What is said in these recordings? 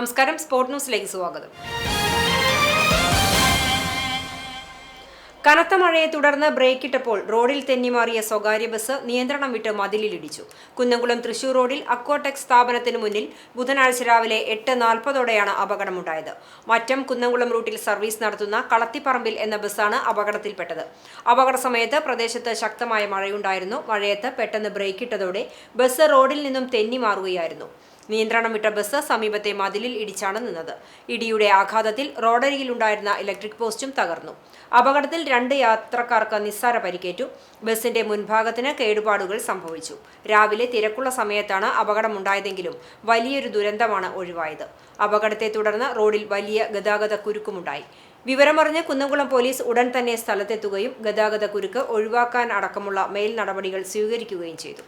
നമസ്കാരം, സ്പോർട് ന്യൂസിലേക്ക് സ്വാഗതം. കനത്ത മഴയെ തുടർന്ന് ബ്രേക്കിട്ടപ്പോൾ റോഡിൽ തെന്നിമാറിയ സ്വകാര്യ ബസ് നിയന്ത്രണം വിട്ട് മതിലിലിടിച്ചു. കുന്നംകുളം തൃശൂർ റോഡിൽ അക്വാടെക് സ്ഥാപനത്തിന് മുന്നിൽ ബുധനാഴ്ച രാവിലെ 8:40 അപകടമുണ്ടായത്. മറ്റം കുന്നംകുളം റൂട്ടിൽ സർവീസ് നടത്തുന്ന കളത്തിപ്പറമ്പിൽ എന്ന ബസ്സാണ് അപകടത്തിൽപ്പെട്ടത്. അപകട സമയത്ത് പ്രദേശത്ത് ശക്തമായ മഴയുണ്ടായിരുന്നു. മഴയത്ത് പെട്ടെന്ന് ബ്രേക്കിട്ടതോടെ ബസ് റോഡിൽ നിന്നും തെന്നിമാറുകയായിരുന്നു. നിയന്ത്രണം വിട്ട ബസ് സമീപത്തെ മതിലിൽ ഇടിച്ചാണ് നിന്നത്. ഇടിയുടെ ആഘാതത്തിൽ റോഡരികിലുണ്ടായിരുന്ന ഇലക്ട്രിക് പോസ്റ്റും തകർന്നു. അപകടത്തിൽ 2 യാത്രക്കാർക്ക് നിസ്സാര പരിക്കേറ്റു. ബസിന്റെ മുൻഭാഗത്തിന് കേടുപാടുകൾ സംഭവിച്ചു. രാവിലെ തിരക്കുള്ള സമയത്താണ് അപകടമുണ്ടായതെങ്കിലും വലിയൊരു ദുരന്തമാണ് ഒഴിവായത്. അപകടത്തെ തുടർന്ന് റോഡിൽ വലിയ ഗതാഗത കുരുക്കുമുണ്ടായി. വിവരമറിഞ്ഞ് കുന്നംകുളം പോലീസ് ഉടൻ തന്നെ സ്ഥലത്തെത്തുകയും ഗതാഗത കുരുക്ക് ഒഴിവാക്കാൻ അടക്കമുള്ള മേൽ നടപടികൾ സ്വീകരിക്കുകയും ചെയ്തു.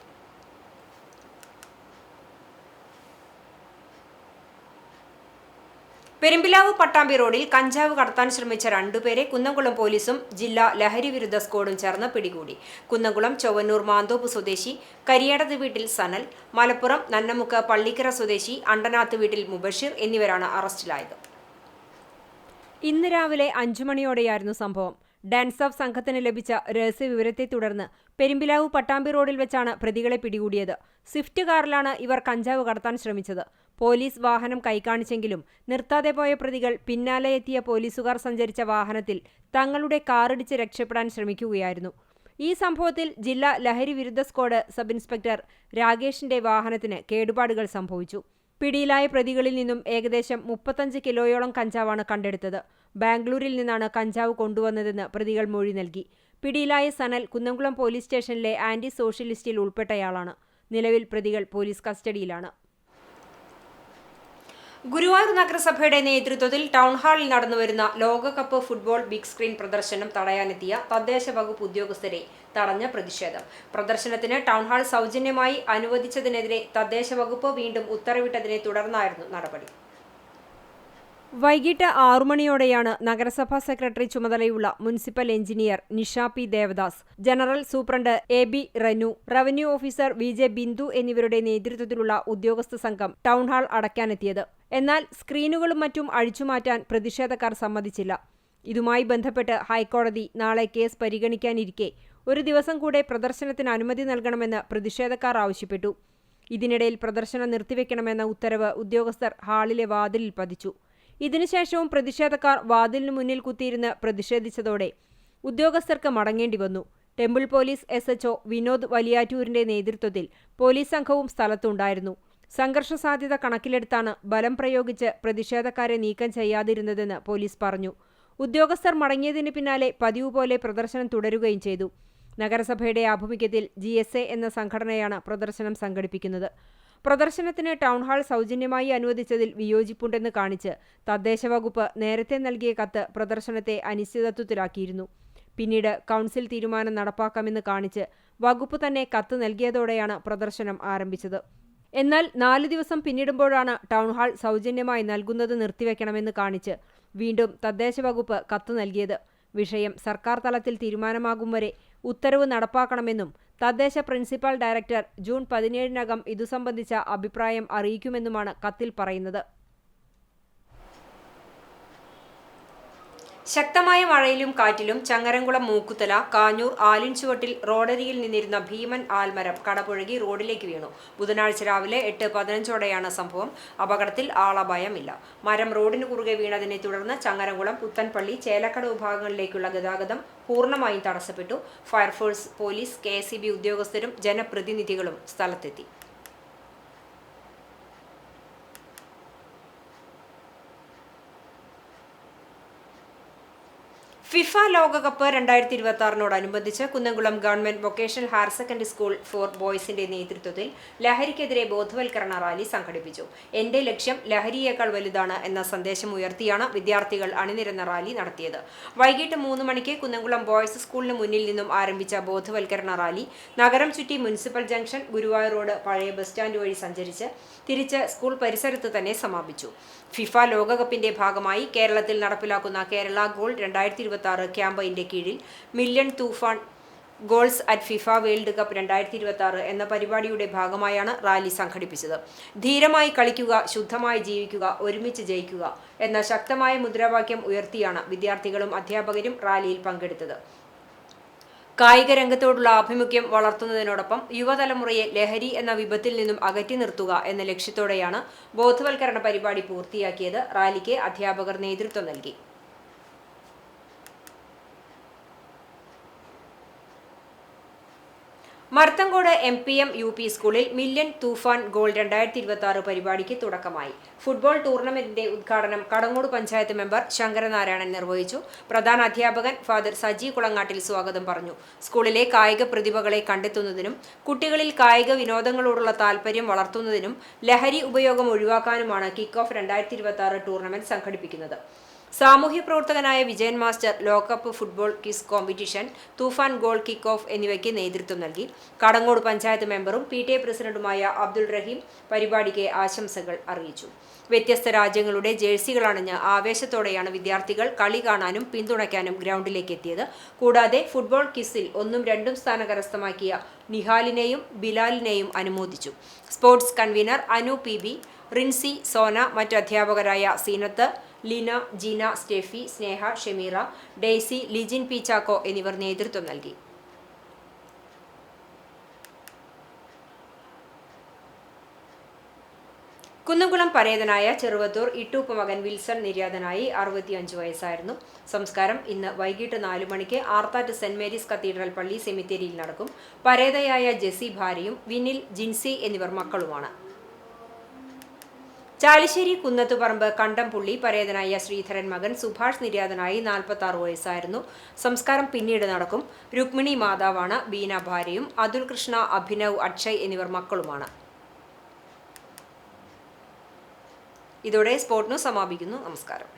പെരുമ്പിലാവ് പട്ടാമ്പി റോഡിൽ കഞ്ചാവ് കടത്താൻ ശ്രമിച്ച 2 പേരെ കുന്നംകുളം പോലീസും ജില്ലാ ലഹരി വിരുദ്ധ സ്ക്വാഡും ചേർന്ന് പിടികൂടി. കുന്നംകുളം ചൊവ്വന്നൂർ മാന്തോപ്പ് സ്വദേശി കരിയേടത്ത് വീട്ടിൽ സനൽ, മലപ്പുറം നന്നമുക്ക് പള്ളിക്കര സ്വദേശി അണ്ടനാത്ത് വീട്ടിൽ മുബഷിർ എന്നിവരാണ് അറസ്റ്റിലായത്. ഇന്ന് രാവിലെ 5 മണിയോടെയായിരുന്നു സംഭവം. ഡാൻസ് ഓഫ് സംഘത്തിന് ലഭിച്ച രഹസ്യ വിവരത്തെ തുടർന്ന് പെരുമ്പിലാവ് പട്ടാമ്പി റോഡിൽ വെച്ചാണ് പ്രതികളെ പിടികൂടിയത്. സ്വിഫ്റ്റ് കാറിലാണ് ഇവർ കഞ്ചാവ് കടത്താൻ ശ്രമിച്ചത്. പോലീസ് വാഹനം കൈകാണിച്ചെങ്കിലും നിർത്താതെ പോയ പ്രതികൾ പിന്നാലെ എത്തിയ പോലീസുകാർ സഞ്ചരിച്ച വാഹനത്തിൽ തങ്ങളുടെ കാറിടിച്ച് രക്ഷപ്പെടാൻ ശ്രമിക്കുകയായിരുന്നു. ഈ സംഭവത്തിൽ ജില്ലാ ലഹരി വിരുദ്ധ സ്ക്വാഡ് സബ് ഇൻസ്പെക്ടർ രാകേഷിന്റെ വാഹനത്തിന് കേടുപാടുകൾ സംഭവിച്ചു. പിടിയിലായ പ്രതികളിൽ നിന്നും ഏകദേശം 35 കിലോയോളം കഞ്ചാവാണ് കണ്ടെടുത്തത്. ബാംഗ്ലൂരിൽ നിന്നാണ് കഞ്ചാവ് കൊണ്ടുവന്നതെന്ന് പ്രതികൾ മൊഴി നൽകി. പിടിയിലായ സനൽ കുന്നംകുളം പോലീസ് സ്റ്റേഷനിലെ ആന്റി സോഷ്യൽ ലിസ്റ്റിൽ ഉൾപ്പെട്ടയാളാണ്. നിലവിൽ പ്രതികൾ പോലീസ് കസ്റ്റഡിയിലാണ്. ഗുരുവായൂർ നഗരസഭയുടെ നേതൃത്വത്തിൽ ടൗൺഹാളിൽ നടന്നുവരുന്ന ലോകകപ്പ് ഫുട്ബോൾ ബിഗ് സ്ക്രീൻ പ്രദർശനം തടയാനെത്തിയ തദ്ദേശ വകുപ്പ് ഉദ്യോഗസ്ഥരെ തടഞ്ഞ പ്രതിഷേധം. പ്രദർശനത്തിന് ടൗൺഹാൾ സൗജന്യമായി അനുവദിച്ചതിനെതിരെ തദ്ദേശ വകുപ്പ് വീണ്ടും ഉത്തരവിട്ടതിനെ തുടർന്നായിരുന്നു നടപടി. വൈകിട്ട് 6 മണിയോടെയാണ് നഗരസഭാ സെക്രട്ടറി ചുമതലയുള്ള municipal engineer Nisha P Devadas, general superintendent AB Ranu, revenue officer VJ Bindu എന്നിവരുടെ നേതൃത്വത്തിലുള്ള ഉദ്യോഗസ്ഥ സംഘം ടൗൺഹാൾ അടയ്ക്കാനെത്തിയത്. എന്നാൽ സ്ക്രീനുകളും മറ്റും അഴിച്ചുമാറ്റാൻ പ്രതിഷേധക്കാർ സമ്മതിച്ചില്ല. ഇതുമായി ബന്ധപ്പെട്ട് ഹൈക്കോടതി നാളെ കേസ് പരിഗണിക്കാനിരിക്കെ ഒരു ദിവസം കൂടെ പ്രദർശനത്തിന് അനുമതി നൽകണമെന്ന് പ്രതിഷേധക്കാർ ആവശ്യപ്പെട്ടു. ഇതിനിടയിൽ പ്രദർശനം നിർത്തിവെക്കണമെന്ന ഉത്തരവ് ഉദ്യോഗസ്ഥർ ഹാളിലെ വാതിലിൽ പതിച്ചു. ഇതിനുശേഷവും പ്രതിഷേധക്കാർ വാതിലിനു മുന്നിൽ കുത്തിയിരുന്ന് പ്രതിഷേധിച്ചതോടെ ഉദ്യോഗസ്ഥർക്ക് മടങ്ങേണ്ടി വന്നു. ടെമ്പിൾ പോലീസ് SHO വിനോദ് വലിയാറ്റൂരിന്റെ നേതൃത്വത്തിൽ പോലീസ് സംഘവും സ്ഥലത്തുണ്ടായിരുന്നു. സംഘർഷ സാധ്യത കണക്കിലെടുത്താണ് ബലം പ്രയോഗിച്ച് പ്രതിഷേധക്കാരെ നീക്കം ചെയ്യാതിരുന്നതെന്ന് പോലീസ് പറഞ്ഞു. ഉദ്യോഗസ്ഥർ മടങ്ങിയതിന് പിന്നാലെ പതിവ് പോലെ പ്രദർശനം തുടരുകയും ചെയ്തു. നഗരസഭയുടെ ആഭിമുഖ്യത്തിൽ GSA എന്ന സംഘടനയാണ് പ്രദർശനം സംഘടിപ്പിക്കുന്നത്. പ്രദർശനത്തിന് ടൗൺഹാൾ സൗജന്യമായി അനുവദിച്ചതിൽ വിയോജിപ്പുണ്ടെന്ന് കാണിച്ച് തദ്ദേശ വകുപ്പ് നേരത്തെ നൽകിയ കത്ത് പ്രദർശനത്തെ അനിശ്ചിതത്വത്തിലാക്കിയിരുന്നു. പിന്നീട് കൗൺസിൽ തീരുമാനം നടപ്പാക്കാമെന്ന് കാണിച്ച് വകുപ്പ് തന്നെ കത്ത് നൽകിയതോടെയാണ് പ്രദർശനം ആരംഭിച്ചത്. എന്നാൽ 4 ദിവസം പിന്നിടുമ്പോഴാണ് ടൗൺഹാൾ സൗജന്യമായി നൽകുന്നത് നിർത്തിവെക്കണമെന്ന് കാണിച്ച് വീണ്ടും തദ്ദേശ വകുപ്പ് കത്ത് നൽകിയത്. വിഷയം സർക്കാർ തലത്തിൽ തീരുമാനമാകും വരെ ഉത്തരവ് നടപ്പാക്കണമെന്നും തദ്ദേശ പ്രിൻസിപ്പൽ ഡയറക്ടർ ജൂൺ 17-നകം ഇതു സംബന്ധിച്ച അഭിപ്രായം അറിയിക്കുമെന്നുമാണ് കത്തിൽ പറയുന്നത്. ശക്തമായ മഴയിലും കാറ്റിലും ചങ്ങരംകുളം മൂക്കുതല കാഞ്ഞൂർ ആലിൻചുവട്ടിൽ റോഡരിയിൽ നിന്നിരുന്ന ഭീമൻ ആൽമരം കടപുഴകി റോഡിലേക്ക് വീണു. ബുധനാഴ്ച രാവിലെ 8:15ഓടെയാണ് സംഭവം. അപകടത്തിൽ ആളപായമില്ല. മരം റോഡിന് കുറുകെ വീണതിനെ തുടർന്ന് ചങ്ങരംകുളം, പുത്തൻപള്ളി, ചേലക്കട വിഭാഗങ്ങളിലേക്കുള്ള ഗതാഗതം പൂർണ്ണമായും തടസ്സപ്പെട്ടു. ഫയർഫോഴ്സ്, പോലീസ്, KSEB ഉദ്യോഗസ്ഥരും ജനപ്രതിനിധികളും സ്ഥലത്തെത്തി. ഫിഫ ലോകകപ്പ് 2026നോടനുബന്ധിച്ച് Kunnamkulam government vocational higher secondary school for ബോയ്സിന്റെ നേതൃത്വത്തിൽ ലഹരിക്കെതിരെ ബോധവൽക്കരണ റാലി സംഘടിപ്പിച്ചു. എന്റെ ലക്ഷ്യം ലഹരിയേക്കാൾ വലുതാണ് എന്ന സന്ദേശം ഉയർത്തിയാണ് വിദ്യാർത്ഥികൾ അണിനിരന്ന റാലി നടത്തിയത്. വൈകിട്ട് 3 മണിക്ക് കുന്നംകുളം ബോയ്സ് സ്കൂളിന് മുന്നിൽ നിന്നും ആരംഭിച്ച ബോധവൽക്കരണ റാലി നഗരം ചുറ്റി മുനിസിപ്പൽ ജംഗ്ഷൻ, ഗുരുവായൂർ റോഡ്, പഴയ ബസ് സ്റ്റാൻഡ് വഴി സഞ്ചരിച്ച് തിരിച്ച് സ്കൂൾ പരിസരത്ത് തന്നെ സമാപിച്ചു. ഫിഫ ലോകകപ്പിന്റെ ഭാഗമായി കേരളത്തിൽ നടപ്പിലാക്കുന്ന കേരള ഗോൾഡ് 2026 ക്യാമ്പയിന്റെ കീഴിൽ million Toofan goals at FIFA world cup 2026 എന്ന പരിപാടിയുടെ ഭാഗമായാണ് റാലി സംഘടിപ്പിച്ചത്. ധീരമായി കളിക്കുക, ശുദ്ധമായി ജീവിക്കുക, ഒരുമിച്ച് ജയിക്കുക എന്ന ശക്തമായ മുദ്രാവാക്യം ഉയർത്തിയാണ് വിദ്യാർത്ഥികളും അധ്യാപകരും റാലിയിൽ പങ്കെടുത്തത്. കായിക രംഗത്തോടുള്ള ആഭിമുഖ്യം വളർത്തുന്നതിനോടൊപ്പം യുവതലമുറയെ ലഹരി എന്ന വിപത്തിൽ നിന്നും അകറ്റി നിർത്തുക എന്ന ലക്ഷ്യത്തോടെയാണ് ബോധവൽക്കരണ പരിപാടി പൂർത്തിയാക്കിയത്. റാലിക്ക് അധ്യാപകർ നേതൃത്വം നൽകി. മർത്തങ്കോട് MPM UP സ്കൂളിൽ മില്യൺ തൂഫാൻ ഗോൾ 2026 പരിപാടിക്ക് തുടക്കമായി. ഫുട്ബോൾ ടൂർണമെന്റിന്റെ ഉദ്ഘാടനം കടങ്ങോട് പഞ്ചായത്ത് മെമ്പർ ശങ്കരനാരായണൻ നിർവഹിച്ചു. പ്രധാന അധ്യാപകൻ ഫാദർ സജി കുളങ്ങാട്ടിൽ സ്വാഗതം പറഞ്ഞു. സ്കൂളിലെ കായിക പ്രതിഭകളെ കണ്ടെത്തുന്നതിനും കുട്ടികളിൽ കായിക വിനോദങ്ങളോടുള്ള താൽപര്യം വളർത്തുന്നതിനും ലഹരി ഉപയോഗം ഒഴിവാക്കാനുമാണ് കിക്ക് ഓഫ് 2026 ടൂർണമെന്റ് സംഘടിപ്പിക്കുന്നത്. സാമൂഹ്യ പ്രവർത്തകനായ വിജയൻ മാസ്റ്റർ ലോകകപ്പ് ഫുട്ബോൾ ക്വിസ് കോമ്പറ്റീഷൻ, തൂഫാൻ ഗോൾ കിക്ക് ഓഫ് എന്നിവയ്ക്ക് നേതൃത്വം നൽകി. കടങ്ങോട് പഞ്ചായത്ത് മെമ്പറും PTA പ്രസിഡന്റുമായ അബ്ദുൾ റഹീം പരിപാടിക്ക് ആശംസകൾ അറിയിച്ചു. വ്യത്യസ്ത രാജ്യങ്ങളുടെ ജേഴ്സികളണിഞ്ഞ് ആവേശത്തോടെയാണ് വിദ്യാർത്ഥികൾ കളി കാണാനും പിന്തുണയ്ക്കാനും ഗ്രൗണ്ടിലേക്ക് എത്തിയത്. കൂടാതെ ഫുട്ബോൾ ക്വിസിൽ 1ഉം 2ഉം സ്ഥാനം കരസ്ഥമാക്കിയ നിഹാലിനെയും ബിലാലിനെയും അനുമോദിച്ചു. Sports convener Anu PB, Rincy, Sona, മറ്റു അധ്യാപകരായ Zeenath, Leena, Jeena, Steffi, Sneha, Shemeera, Daisy, Lijin P. Chacko എന്നിവർ നേതൃത്വം നൽകി. കുന്നംകുളം പരേതനായ ചെറുവത്തൂർ ഇട്ടൂപ്പ് മകൻ വിൽസൺ നിര്യാതനായി. 65 വയസ്സായിരുന്നു. സംസ്കാരം ഇന്ന് വൈകിട്ട് 4 മണിക്ക് ആർത്താറ്റ് സെന്റ് മേരീസ് കത്തീഡ്രൽ പള്ളി സെമിത്തേരിയിൽ നടക്കും. പരേതയായ ജെസി ഭാര്യയും വിനിൽ, ജിൻസി എന്നിവർ മക്കളുമാണ്. ചാലിശ്ശേരി കുന്നത്തുപറമ്പ് കണ്ടംപുള്ളി പരേതനായ ശ്രീധരൻ മകൻ സുഭാഷ് നിര്യാതനായി. 46 വയസ്സായിരുന്നു. സംസ്കാരം പിന്നീട് നടക്കും. രുക്മിണി മാതാവാണ്. ബീന ഭാര്യയും. അതുൽ കൃഷ്ണ, അഭിനവ്, അക്ഷയ് എന്നിവർ മക്കളുമാണ്. ഇതോടെ സ്പോർട്ട് ന്യൂസ് സമാപിക്കുന്നു. നമസ്കാരം.